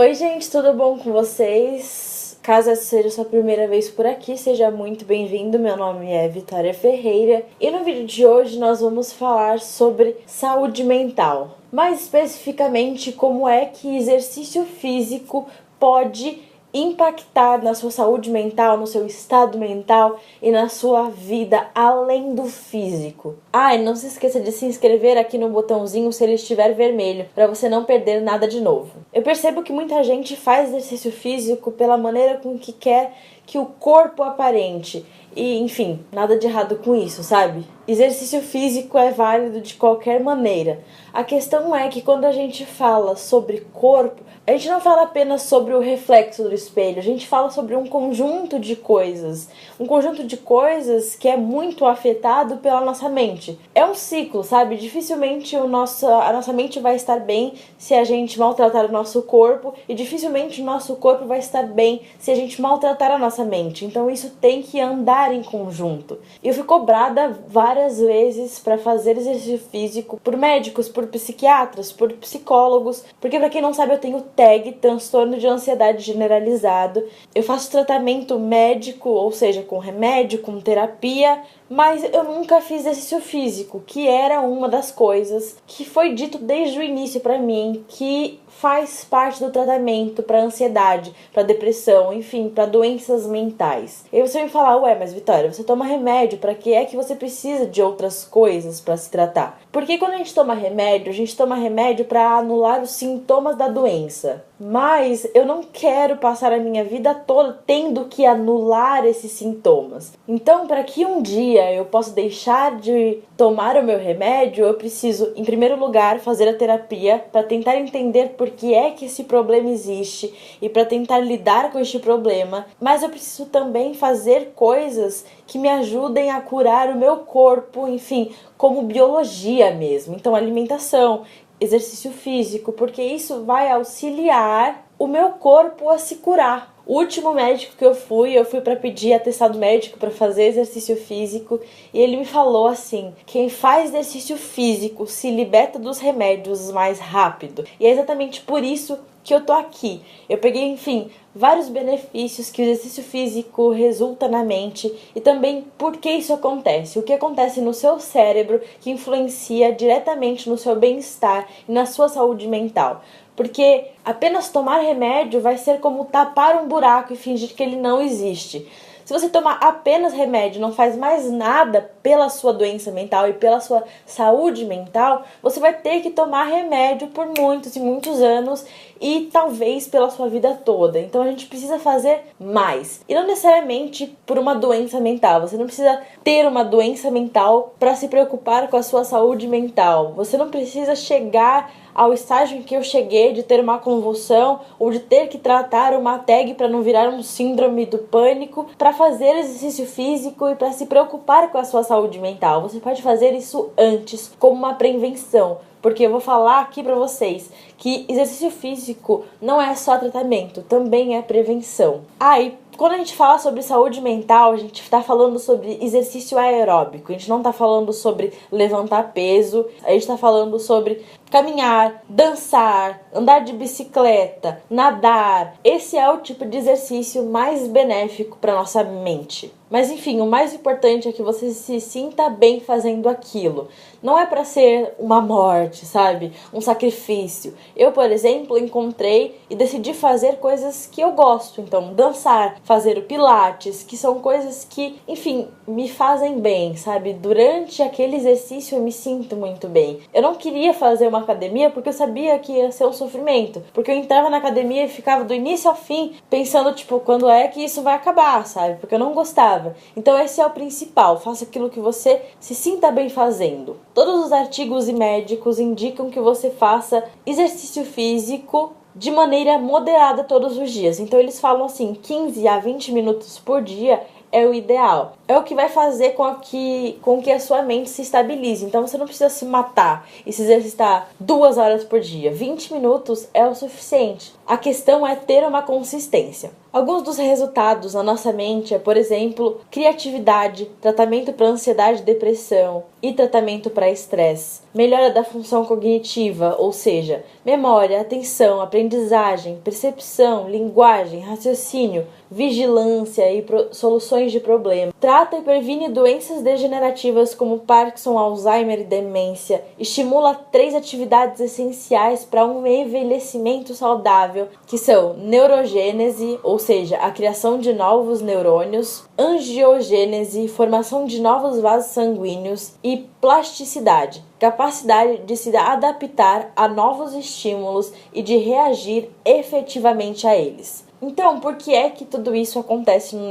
Oi, gente, tudo bom com vocês? Caso essa seja a sua primeira vez por aqui, seja muito bem-vindo. Meu nome é Vitória Ferreira e no vídeo de hoje nós vamos falar sobre saúde mental. Mais especificamente, como é que exercício físico pode impactar na sua saúde mental, no seu estado mental e na sua vida além do físico. E não se esqueça de se inscrever aqui no botãozinho se ele estiver vermelho, para você não perder nada de novo. Eu percebo que muita gente faz exercício físico pela maneira com que quer que o corpo aparente. E, enfim, nada de errado com isso, sabe? Exercício físico é válido de qualquer maneira. A questão é que quando a gente fala sobre corpo, a gente não fala apenas sobre o reflexo do espelho, a gente fala sobre um conjunto de coisas. Um conjunto de coisas que é muito afetado pela nossa mente. É um ciclo, sabe? Dificilmente a nossa mente vai estar bem se a gente maltratar o nosso corpo, e dificilmente o nosso corpo vai estar bem se a gente maltratar a nossa mente. Então isso tem que andar em conjunto. Eu fui cobrada várias vezes para fazer exercício físico por médicos, por psiquiatras, por psicólogos, porque pra quem não sabe eu tenho TAG, transtorno de ansiedade generalizado. Eu faço tratamento médico, ou seja, com remédio, com terapia, mas eu nunca fiz exercício físico, que era uma das coisas que foi dito desde o início pra mim, que faz parte do tratamento para ansiedade, para depressão, enfim, para doenças mentais. E aí você me fala, mas Vitória, você toma remédio, para que é que você precisa de outras coisas para se tratar? Porque quando a gente toma remédio para anular os sintomas da doença. Mas eu não quero passar a minha vida toda tendo que anular esses sintomas. Então, para que um dia eu possa deixar de tomar o meu remédio, eu preciso, em primeiro lugar, fazer a terapia para tentar entender por que é que esse problema existe e para tentar lidar com este problema. Mas eu preciso também fazer coisas que me ajudem a curar o meu corpo, enfim, como biologia mesmo. Então, alimentação, exercício físico, porque isso vai auxiliar o meu corpo a se curar. O último médico que eu fui para pedir atestado médico para fazer exercício físico, e ele me falou assim: quem faz exercício físico se liberta dos remédios mais rápido. E é exatamente por isso que eu tô aqui. Eu peguei, enfim, vários benefícios que o exercício físico resulta na mente e também por que isso acontece. O que acontece no seu cérebro que influencia diretamente no seu bem-estar e na sua saúde mental. Porque apenas tomar remédio vai ser como tapar um buraco e fingir que ele não existe. Se você tomar apenas remédio, não faz mais nada pela sua doença mental e pela sua saúde mental, você vai ter que tomar remédio por muitos e muitos anos e talvez pela sua vida toda. Então a gente precisa fazer mais. E não necessariamente por uma doença mental. Você não precisa ter uma doença mental para se preocupar com a sua saúde mental. Você não precisa chegar ao estágio em que eu cheguei de ter uma convulsão ou de ter que tratar uma TAG para não virar um síndrome do pânico, para fazer exercício físico e para se preocupar com a sua saúde mental. Você pode fazer isso antes, como uma prevenção. Porque eu vou falar aqui pra vocês que exercício físico não é só tratamento, também é prevenção. E quando a gente fala sobre saúde mental, a gente tá falando sobre exercício aeróbico. A gente não tá falando sobre levantar peso, a gente tá falando sobre caminhar, dançar, andar de bicicleta, nadar. Esse é o tipo de exercício mais benéfico para nossa mente. Mas enfim, o mais importante é que você se sinta bem fazendo aquilo. Não é para ser uma morte, sabe? Um sacrifício. Eu, por exemplo, encontrei e decidi fazer coisas que eu gosto. Então, dançar, fazer o pilates, que são coisas que, enfim, me fazem bem, sabe? Durante aquele exercício eu me sinto muito bem. Eu não queria fazer uma academia porque eu sabia que ia ser um sofrimento. Porque eu entrava na academia e ficava do início ao fim pensando, quando é que isso vai acabar, sabe? Porque eu não gostava. Então esse é o principal, faça aquilo que você se sinta bem fazendo. Todos os artigos e médicos indicam que você faça exercício físico de maneira moderada todos os dias. Então eles falam assim, 15 a 20 minutos por dia é o ideal. É o que vai fazer com que a sua mente se estabilize. Então você não precisa se matar e se exercitar 2 horas por dia. 20 minutos é o suficiente. A questão é ter uma consistência. Alguns dos resultados na nossa mente é, por exemplo, criatividade, tratamento para ansiedade e depressão e tratamento para estresse, melhora da função cognitiva, ou seja, memória, atenção, aprendizagem, percepção, linguagem, raciocínio, vigilância e soluções de problemas. Trata e previne doenças degenerativas como Parkinson, Alzheimer e demência. Estimula 3 atividades essenciais para um envelhecimento saudável, que são neurogênese, ou seja, a criação de novos neurônios, angiogênese, formação de novos vasos sanguíneos e plasticidade, capacidade de se adaptar a novos estímulos e de reagir efetivamente a eles. Então, por que é que tudo isso acontece no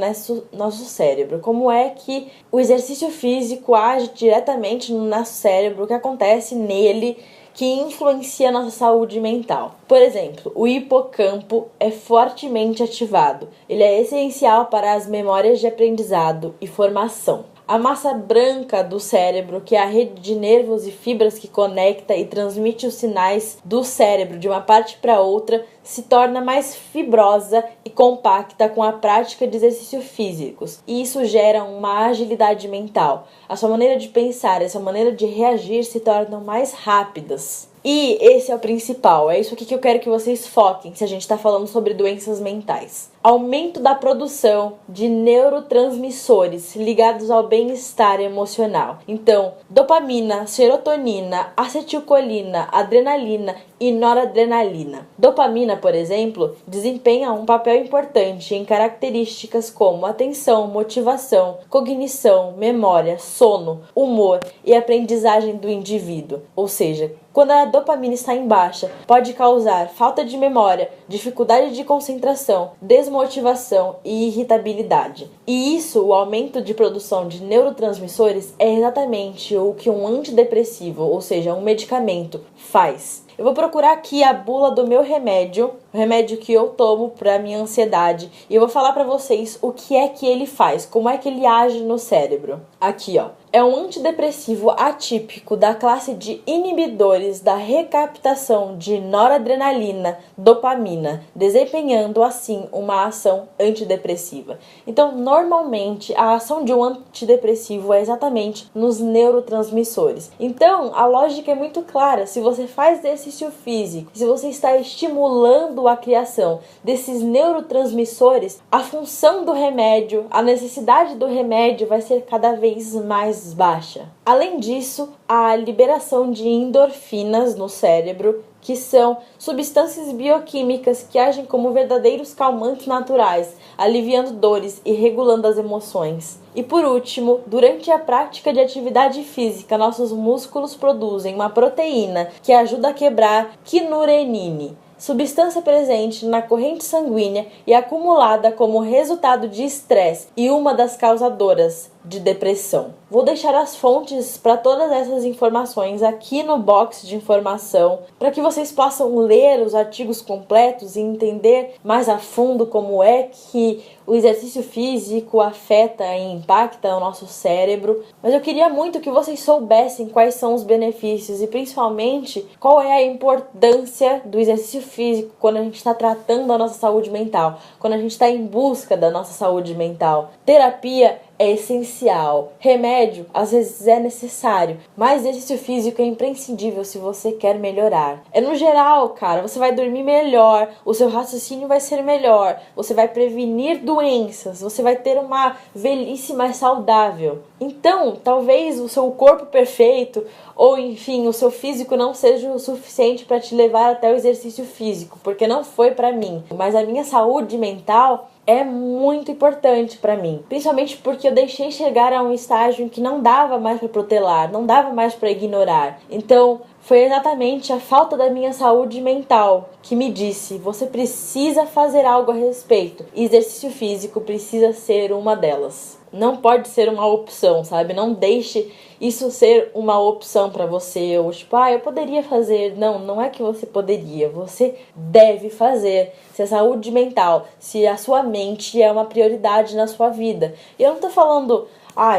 nosso cérebro? Como é que o exercício físico age diretamente no nosso cérebro? O que acontece nele que influencia a nossa saúde mental? Por exemplo, o hipocampo é fortemente ativado. Ele é essencial para as memórias de aprendizado e formação. A massa branca do cérebro, que é a rede de nervos e fibras que conecta e transmite os sinais do cérebro de uma parte para outra, se torna mais fibrosa e compacta com a prática de exercícios físicos. E isso gera uma agilidade mental. A sua maneira de pensar, a sua maneira de reagir se tornam mais rápidas. E esse é o principal, é isso aqui que eu quero que vocês foquem se a gente está falando sobre doenças mentais. Aumento da produção de neurotransmissores ligados ao bem-estar emocional. Então, dopamina, serotonina, acetilcolina, adrenalina e noradrenalina. Dopamina, por exemplo, desempenha um papel importante em características como atenção, motivação, cognição, memória, sono, humor e aprendizagem do indivíduo. Ou seja, quando a dopamina está em baixa, pode causar falta de memória, dificuldade de concentração, desmotivação e irritabilidade. E isso, o aumento de produção de neurotransmissores, é exatamente o que um antidepressivo, ou seja, um medicamento, faz. Eu vou procurar aqui a bula do meu remédio, o remédio que eu tomo para minha ansiedade, e eu vou falar para vocês o que é que ele faz, como é que ele age no cérebro. Aqui, ó. É um antidepressivo atípico da classe de inibidores da recaptação de noradrenalina, dopamina, desempenhando assim uma ação antidepressiva. Então, normalmente, a ação de um antidepressivo é exatamente nos neurotransmissores. Então, a lógica é muito clara. Se você faz exercício físico, se você está estimulando a criação desses neurotransmissores, a função do remédio, a necessidade do remédio vai ser cada vez mais baixa. Além disso, a liberação de endorfinas no cérebro, que são substâncias bioquímicas que agem como verdadeiros calmantes naturais, aliviando dores e regulando as emoções. E por último, durante a prática de atividade física, nossos músculos produzem uma proteína que ajuda a quebrar quinurenine, substância presente na corrente sanguínea e acumulada como resultado de estresse e uma das causadoras de depressão. Vou deixar as fontes para todas essas informações aqui no box de informação, para que vocês possam ler os artigos completos e entender mais a fundo como é que o exercício físico afeta e impacta o nosso cérebro. Mas eu queria muito que vocês soubessem quais são os benefícios e principalmente qual é a importância do exercício físico quando a gente está tratando a nossa saúde mental, quando a gente está em busca da nossa saúde mental. Terapia é essencial. Remédio, às vezes, é necessário. Mas exercício físico é imprescindível se você quer melhorar. É no geral, cara. Você vai dormir melhor. O seu raciocínio vai ser melhor. Você vai prevenir doenças. Você vai ter uma velhice mais saudável. Então, talvez o seu corpo perfeito ou, enfim, o seu físico não seja o suficiente para te levar até o exercício físico. Porque não foi para mim. Mas a minha saúde mental é muito importante para mim, principalmente porque eu deixei chegar a um estágio em que não dava mais para protelar, não dava mais para ignorar. Então, foi exatamente a falta da minha saúde mental que me disse: você precisa fazer algo a respeito. E exercício físico precisa ser uma delas. Não pode ser uma opção, sabe? Não deixe isso ser uma opção pra você. Ou tipo, eu poderia fazer. Não, não é que você poderia. Você deve fazer. Se a saúde mental, se a sua mente é uma prioridade na sua vida. E eu não tô falando,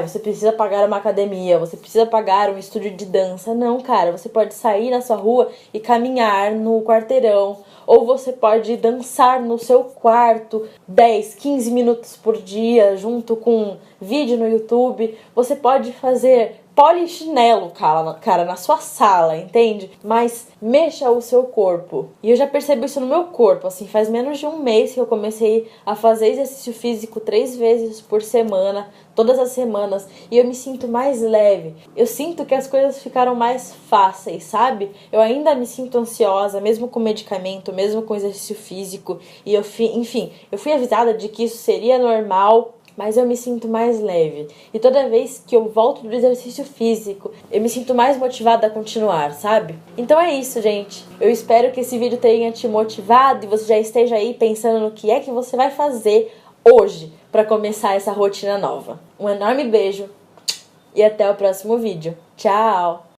você precisa pagar uma academia, você precisa pagar um estúdio de dança. Não, cara, você pode sair na sua rua e caminhar no quarteirão. Ou você pode dançar no seu quarto 10, 15 minutos por dia, junto com vídeo no YouTube. Você pode fazer polichinelo, cara, na sua sala, entende? Mas mexa o seu corpo. E eu já percebi isso no meu corpo, assim, faz menos de um mês que eu comecei a fazer exercício físico 3 vezes por semana, todas as semanas, e eu me sinto mais leve. Eu sinto que as coisas ficaram mais fáceis, sabe? Eu ainda me sinto ansiosa, mesmo com medicamento, mesmo com exercício físico, e eu fui avisada de que isso seria normal, mas eu me sinto mais leve. E toda vez que eu volto do exercício físico, eu me sinto mais motivada a continuar, sabe? Então é isso, gente. Eu espero que esse vídeo tenha te motivado e você já esteja aí pensando no que é que você vai fazer hoje para começar essa rotina nova. Um enorme beijo e até o próximo vídeo. Tchau!